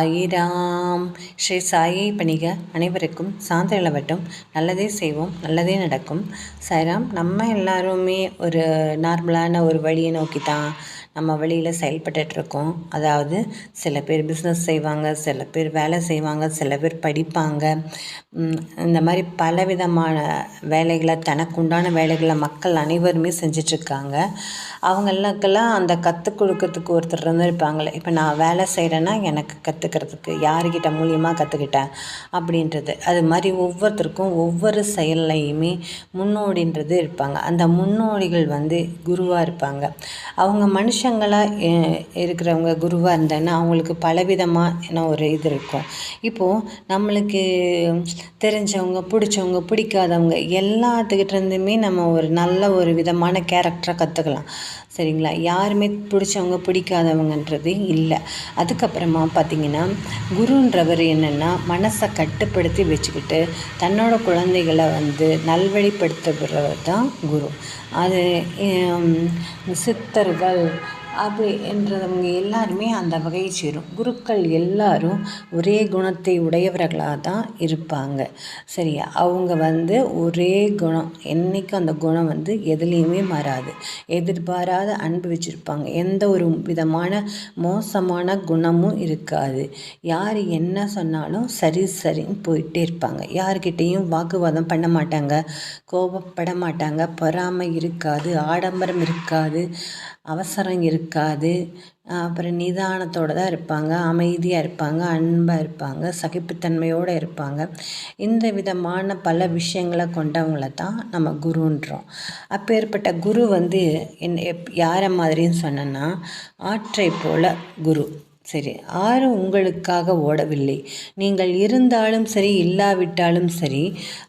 சாயிராம். ஸ்ரீ சாயை பணிக. அனைவருக்கும் சாந்தி நிலவட்டும். நல்லதே செய்வோம், நல்லதே நடக்கும். சாய்ராம். நம்ம எல்லாருமே ஒரு நார்மலான ஒரு வழியை நோக்கி தான் நம்ம வழியில் செயல்பட்டுருக்கோம். அதாவது சில பேர் பிஸ்னஸ் செய்வாங்க, சில பேர் வேலை செய்வாங்க, சில பேர் படிப்பாங்க. இந்த மாதிரி பலவிதமான வேலைகளை, தனக்குண்டான வேலைகளை மக்கள் அனைவருமே செஞ்சிட்ருக்காங்க. அவங்களுக்கெல்லாம் அந்த கற்றுக் கொடுக்கறதுக்கு ஒருத்தர் இருப்பாங்களே. இப்போ நான் வேலை செய்கிறேன்னா எனக்கு கற்றுக்கிறதுக்கு யாருக்கிட்ட மூலியமாக கற்றுக்கிட்டேன் அப்படின்றது. அது மாதிரி ஒவ்வொருத்தருக்கும் ஒவ்வொரு செயல்லையுமே முன்னோடின்றது இருப்பாங்க. அந்த முன்னோடிகள் குருவாக இருப்பாங்க. அவங்க மனுஷங்களாக இருக்கிறவங்க குருவாக இருந்தாங்கன்னா அவங்களுக்கு பலவிதமான ஒரு இது இருக்கும். இப்போது நம்மளுக்கு தெரிஞ்சவங்க, பிடிச்சவங்க, பிடிக்காதவங்க எல்லாத்துக்கிட்ட இருந்துமே நம்ம ஒரு நல்ல ஒரு விதமான கேரக்டரை கற்றுக்கலாம். சரிங்களா? யாருமே பிடிச்சவங்க பிடிக்காதவங்கன்றது இல்லை. அதுக்கப்புறமா பார்த்திங்கன்னா குருன்றவர் என்னென்னா மனசை கட்டுப்படுத்தி வச்சுக்கிட்டு தன்னோட குழந்தைகளை நல்வழிப்படுத்துகிறவர் தான் குரு. அது சித்தர்கள் அப்படி என்றவங்க எல்லாருமே அந்த வகையை சேரும். குருக்கள் எல்லாரும் ஒரே குணத்தை உடையவர்களாக தான் இருப்பாங்க. சரியா? அவங்க ஒரே குணம், என்றைக்கும் அந்த குணம் எதுலேயுமே மாறாது. எதிர்பாராத அன்பு வச்சுருப்பாங்க. எந்த ஒரு விதமான மோசமான குணமும் இருக்காது. யார் என்ன சொன்னாலும் சரி சரின்னு போயிட்டே இருப்பாங்க. யார்கிட்டையும் வாக்குவாதம் பண்ண மாட்டாங்க, கோபப்பட மாட்டாங்க, பொறாமை இருக்காது, ஆடம்பரம் இருக்காது, அவசரம் இருக்காது. அப்புறம் நிதானத்தோடு தான் இருப்பாங்க, அமைதியாக இருப்பாங்க, அன்பாக இருப்பாங்க, சகிப்புத்தன்மையோடு இருப்பாங்க. இந்த விதமான பல விஷயங்களை கொண்டவங்கள தான் நம்ம குருன்றோம். அப்பேற்பட்ட குரு யாரை மாதிரின்னு சொன்னோன்னா ஆற்றை போல குரு. சரி, யாரும் உங்களுக்காக ஓடவில்லை. நீங்கள் இருந்தாலும் சரி, இல்லாவிட்டாலும் சரி,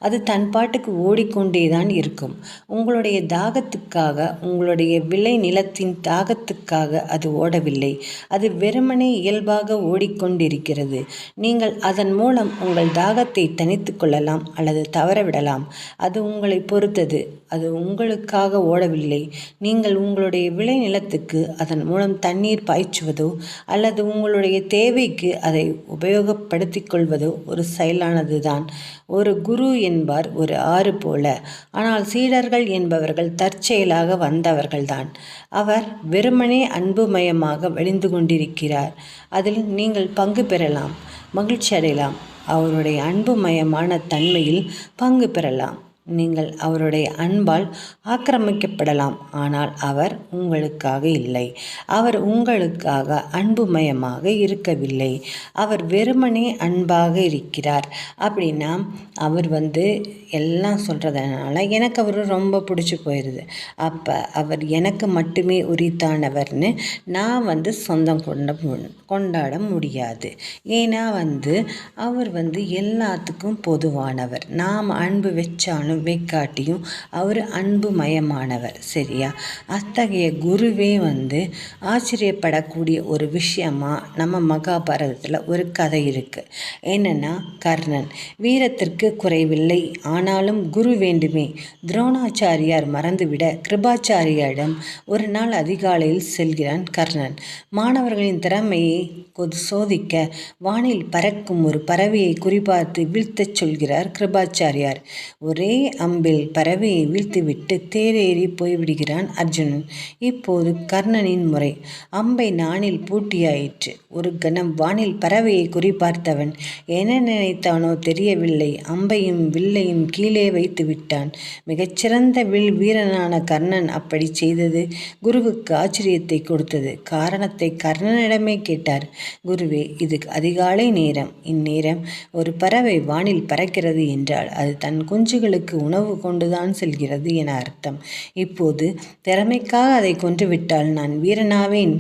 அது தன் பாட்டுக்கு ஓடிக்கொண்டே தான் இருக்கும். உங்களுடைய தாகத்துக்காக, உங்களுடைய விளை நிலத்தின் தாகத்துக்காக அது ஓடவில்லை. அது வெறுமனே இயல்பாக ஓடிக்கொண்டிருக்கிறது. நீங்கள் அதன் மூலம் உங்கள் தாகத்தை தணித்து கொள்ளலாம் அல்லது தவறவிடலாம். அது உங்களை பொறுத்தது. அது உங்களுக்காக ஓடவில்லை. நீங்கள் உங்களுடைய விளை நிலத்துக்கு அதன் மூலம் தண்ணீர் பாய்ச்சுவதோ அல்லது உங்களுடைய தேவைக்கு அதை உபயோகப்படுத்தி கொள்வதோ ஒரு செயலானது தான். ஒரு குரு என்பார் ஒரு ஆறு போல. ஆனால் சீடர்கள் என்பவர்கள் தற்செயலாக வந்தவர்கள்தான். அவர் வெறுமனே அன்புமயமாக வழிந்து கொண்டிருக்கிறார். அதில் நீங்கள் பங்கு பெறலாம், மகிழ்ச்சி அடையலாம். அவருடைய அன்புமயமான தன்மையில் பங்கு பெறலாம். நீங்கள் அவருடைய அன்பால் ஆக்கிரமிக்கப்படலாம். ஆனால் அவர் உங்களுக்காக இல்லை. அவர் உங்களுக்காக அன்புமயமாக இருக்கவில்லை. அவர் வெறுமனே அன்பாக இருக்கிறார். அப்படின்னா அவர் எல்லாம் சொல்கிறதுனால எனக்கு அவர் ரொம்ப பிடிச்சி போயிடுது. அப்போ அவர் எனக்கு மட்டுமே உரித்தானவர்னு நான் சொந்தம் கொண்டாட முடியாது. ஏன்னா அவர் எல்லாத்துக்கும் பொதுவானவர். நாம் அன்பு வச்சாலும் வைக்காட்டியும் அவர் அன்புமயமானவர். சரியா? அத்தகைய குருவே ஆச்சரியப்படக்கூடிய ஒரு விஷயமா நம்ம மகாபாரதத்தில் ஒரு கதை இருக்குது. என்னென்னா, கர்ணன் வீரத்திற்கு குறைவில்லை, ஆனாலும் குரு வேண்டுமே. துரோணாச்சாரியார் மறந்துவிட கிருபாச்சாரியாரிடம் ஒரு நாள் அதிகாலையில் செல்கிறான் கர்ணன். மாணவர்களின் திறமையை சோதிக்க வானில் பறக்கும் ஒரு பறவையை குறிப்பார்த்து வீழ்த்தச் சொல்கிறார் கிருபாச்சாரியார். ஒரே அம்பில் பறவையை வீழ்த்திவிட்டு தேரேறி போய்விடுகிறான் அர்ஜுனன். இப்போது கர்ணனின் முறை. அம்பை நாணில் பூட்டியாயிற்று. ஒரு கணம் வானில் பறவையை குறிப்பார்த்தவன் என்ன நினைத்தானோ தெரியவில்லை. அம்பையும் வில்லையும் கீழே வைத்து விட்டான். மிகச்சிறந்த வில் வீரனான கர்ணன் அப்படி செய்தது குருவுக்கு ஆச்சரியத்தை கொடுத்தது. காரணத்தை கர்ணனிடமே கேட்டார். குருவே, இது அதிகாலை நேரம். இந்நேரம் ஒரு பறவை வானில் பறக்கிறது என்றால் அது தன் குஞ்சுகளுக்கு உணவு கொண்டுதான் செல்கிறது என அர்த்தம். இப்போது திறமைக்காக அதை கொன்றுவிட்டால் நான் வீரனாவேன்.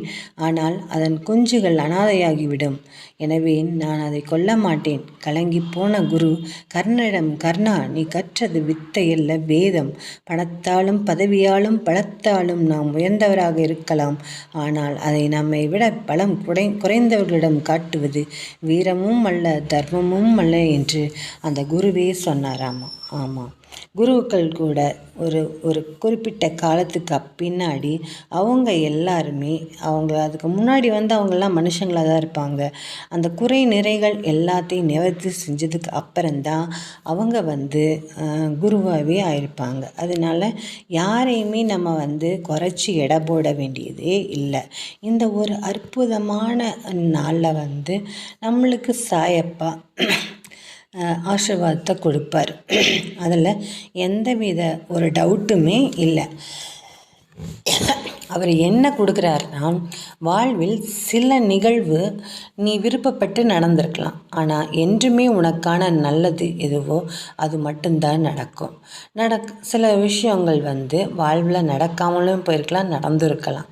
ஆனால் அதன் குஞ்சுகள் அனாதையாகிவிடும். எனவே நான் அதை கொல்ல மாட்டேன். கலங்கி போன குரு கர்ணனிடம், கர்ணா, நீ கற்றது வித்தையல்ல, வேதம். பணத்தாலும் பதவியாலும் பலத்தாலும் நாம் உயர்ந்தவராக இருக்கலாம். ஆனால் அதை நம்மை விட பலம் குறைந்தவர்களிடம் காட்டுவது வீரமும் அல்ல, தர்மமும் அல்ல என்று அந்த குருவே சொன்னாராமா. ஆமாம், குருக்கள் கூட ஒரு ஒரு குறிப்பிட்ட காலத்துக்கு பின்னாடி அவங்க எல்லாருமே அதுக்கு முன்னாடி அவங்கெல்லாம் மனுஷங்களாக தான் இருப்பாங்க. அந்த குறை நிறைகள் எல்லாத்தையும் நிவர்த்தி செஞ்சதுக்கு அப்புறம்தான் அவங்க குருவாகவே ஆயிருப்பாங்க. அதனால் யாரையுமே நம்ம குறைச்சி எடை போட வேண்டியதே இல்லை. இந்த ஒரு அற்புதமான நாளில் நம்மளுக்கு சாயப்பா ஆசீர்வாதத்தை கொடுப்பார். அதில் எந்தவித ஒரு டவுட்டுமே இல்லை. அவர் என்ன கொடுக்குறாருன்னா, வாழ்வில் சில நிகழ்வு நீ விருப்பப்பட்டு நடந்திருக்கலாம், ஆனால் என்றுமே உனக்கான நல்லது எதுவோ அது மட்டும்தான் நடக்கும். சில விஷயங்கள் வாழ்வில் நடக்காமலும் போயிருக்கலாம், நடந்திருக்கலாம்.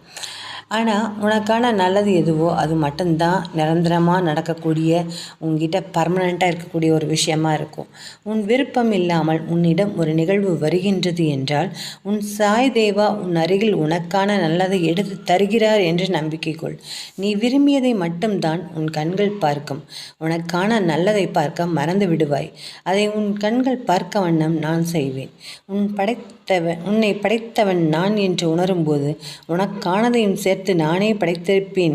ஆனால் உனக்கான நல்லது எதுவோ அது மட்டும்தான் நிரந்தரமாக நடக்கக்கூடிய, உங்ககிட்ட பர்மனெண்ட்டாக இருக்கக்கூடிய ஒரு விஷயமா இருக்கும். உன் விருப்பம் இல்லாமல் உன்னிடம் ஒரு நிகழ்வு வருகின்றது என்றால் உன் சாய் தேவா உன் அருகில் உனக்கான நல்லதை எடுத்து தருகிறார் என்று நம்பிக்கை கொள். நீ விரும்பியதை மட்டும்தான் உன் கண்கள் பார்க்கும். உனக்கான நல்லதை பார்க்க மறந்து விடுவாய். அதை உன் கண்கள் பார்க்க வண்ணம் நான் செய்வேன். உன்னை படைத்தவன் நான் என்று உணரும்போது உனக்கானதையும் சேர்த்து நானே படைத்திருப்பேன்.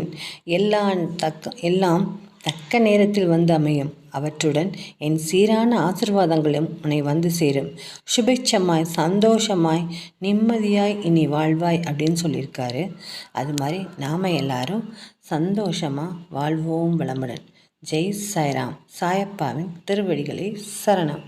எல்லாம் தக்க நேரத்தில் அமையும். அவற்றுடன் என் சீரான ஆசீர்வாதங்களும் உன்னை சேரும். சுபிட்சமாய், சந்தோஷமாய், நிம்மதியாய் இனி வாழ்வாய் அப்படின்னு சொல்லியிருக்காரு. அது மாதிரி நாம் எல்லாரும் சந்தோஷமாக வாழ்வோம், வளமுடன். ஜெய் சாய்ராம். சாயப்பாவின் திருவடிகளே சரணம்.